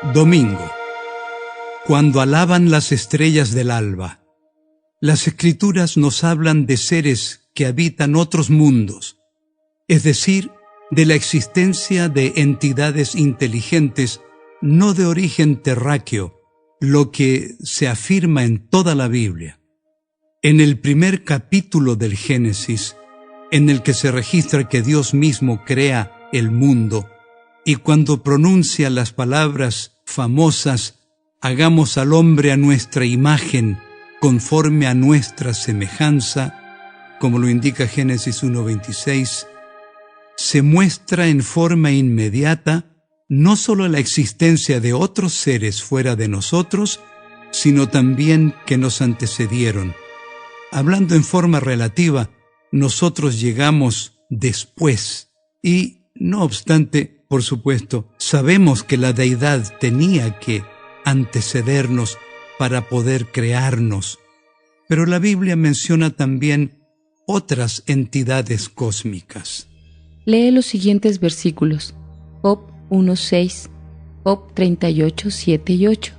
Domingo. Cuando alaban las estrellas del alba. Las Escrituras nos hablan de seres que habitan otros mundos, es decir, de la existencia de entidades inteligentes no de origen terráqueo, lo que se afirma en toda la Biblia. En el primer capítulo del Génesis, en el que se registra que Dios mismo crea el mundo, y cuando pronuncia las palabras famosas, hagamos al hombre a nuestra imagen, conforme a nuestra semejanza, como lo indica Génesis 1:26, se muestra en forma inmediata no solo la existencia de otros seres fuera de nosotros, sino también que nos antecedieron. Hablando en forma relativa, nosotros llegamos después y, no obstante, por supuesto, sabemos que la deidad tenía que antecedernos para poder crearnos. Pero la Biblia menciona también otras entidades cósmicas. Lee los siguientes versículos: Job 1:6, Job 38:7 y 8,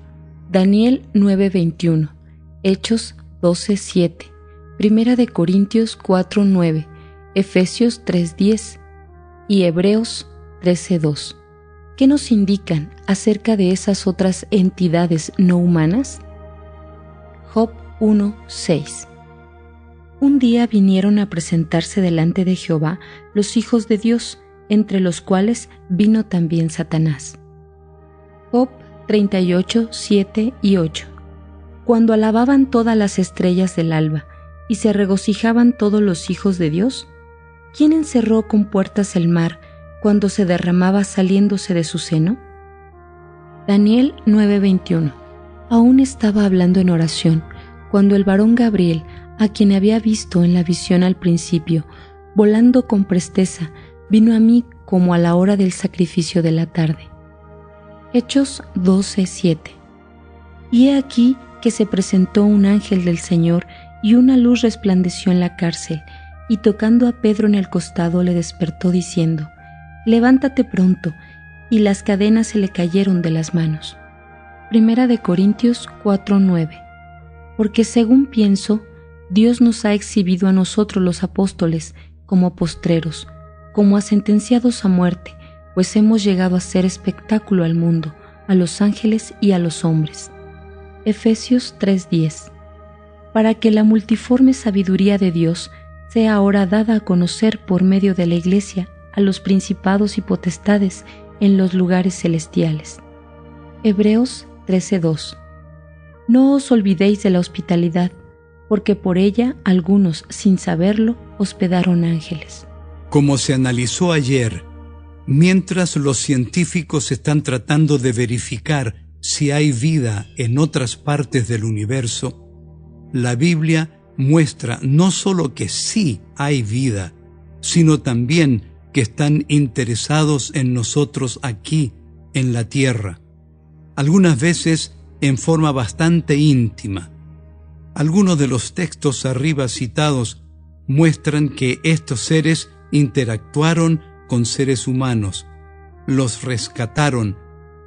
Daniel 9:21, Hechos 12:7, Primera de Corintios 4:9, Efesios 3:10 y Hebreos 13:2. ¿Qué nos indican acerca de esas otras entidades no humanas? Job 1:6. Un día vinieron a presentarse delante de Jehová los hijos de Dios, entre los cuales vino también Satanás. Job 38:7 y 8. Cuando alababan todas las estrellas del alba y se regocijaban todos los hijos de Dios, ¿quién encerró con puertas el mar cuando se derramaba saliéndose de su seno? Daniel 9:21. Aún estaba hablando en oración cuando el varón Gabriel, a quien había visto en la visión al principio, volando con presteza, vino a mí como a la hora del sacrificio de la tarde. Hechos 12:7. Y he aquí que se presentó un ángel del Señor y una luz resplandeció en la cárcel, y tocando a Pedro en el costado le despertó diciendo: levántate pronto, y las cadenas se le cayeron de las manos. Primera de Corintios 4:9. Porque según pienso, Dios nos ha exhibido a nosotros los apóstoles como postreros, como a sentenciados a muerte, pues hemos llegado a ser espectáculo al mundo, a los ángeles y a los hombres. Efesios 3:10. Para que la multiforme sabiduría de Dios sea ahora dada a conocer por medio de la Iglesia a los principados y potestades en los lugares celestiales. Hebreos 13:2. No os olvidéis de la hospitalidad, porque por ella algunos, sin saberlo, hospedaron ángeles. Como se analizó ayer, mientras los científicos están tratando de verificar si hay vida en otras partes del universo, la Biblia muestra no solo que sí hay vida, sino también que están interesados en nosotros aquí, en la tierra, algunas veces en forma bastante íntima. Algunos de los textos arriba citados muestran que estos seres interactuaron con seres humanos, los rescataron,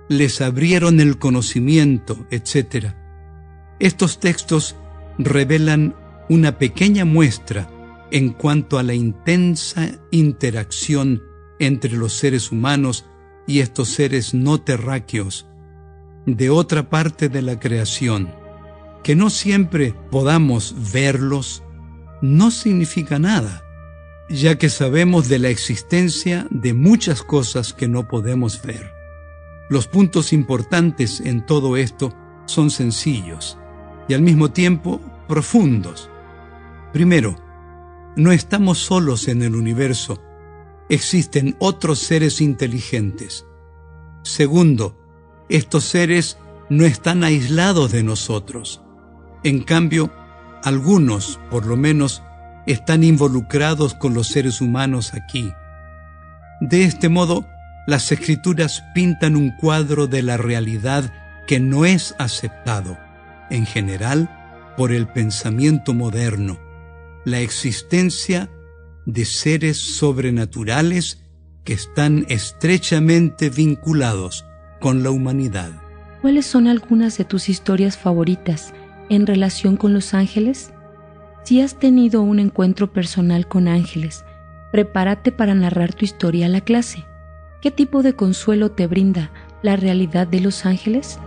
les abrieron el conocimiento, etc. Estos textos revelan una pequeña muestra en cuanto a la intensa interacción entre los seres humanos y estos seres no terráqueos de otra parte de la creación. Que no siempre podamos verlos no significa nada, ya que sabemos de la existencia de muchas cosas que no podemos ver. Los puntos importantes en todo esto son sencillos y al mismo tiempo profundos. Primero, no estamos solos en el universo, existen otros seres inteligentes. Segundo, estos seres no están aislados de nosotros. En cambio, algunos, por lo menos, están involucrados con los seres humanos aquí. De este modo, las Escrituras pintan un cuadro de la realidad que no es aceptado, en general, por el pensamiento moderno, la existencia de seres sobrenaturales que están estrechamente vinculados con la humanidad. ¿Cuáles son algunas de tus historias favoritas en relación con los ángeles? Si has tenido un encuentro personal con ángeles, prepárate para narrar tu historia a la clase. ¿Qué tipo de consuelo te brinda la realidad de los ángeles?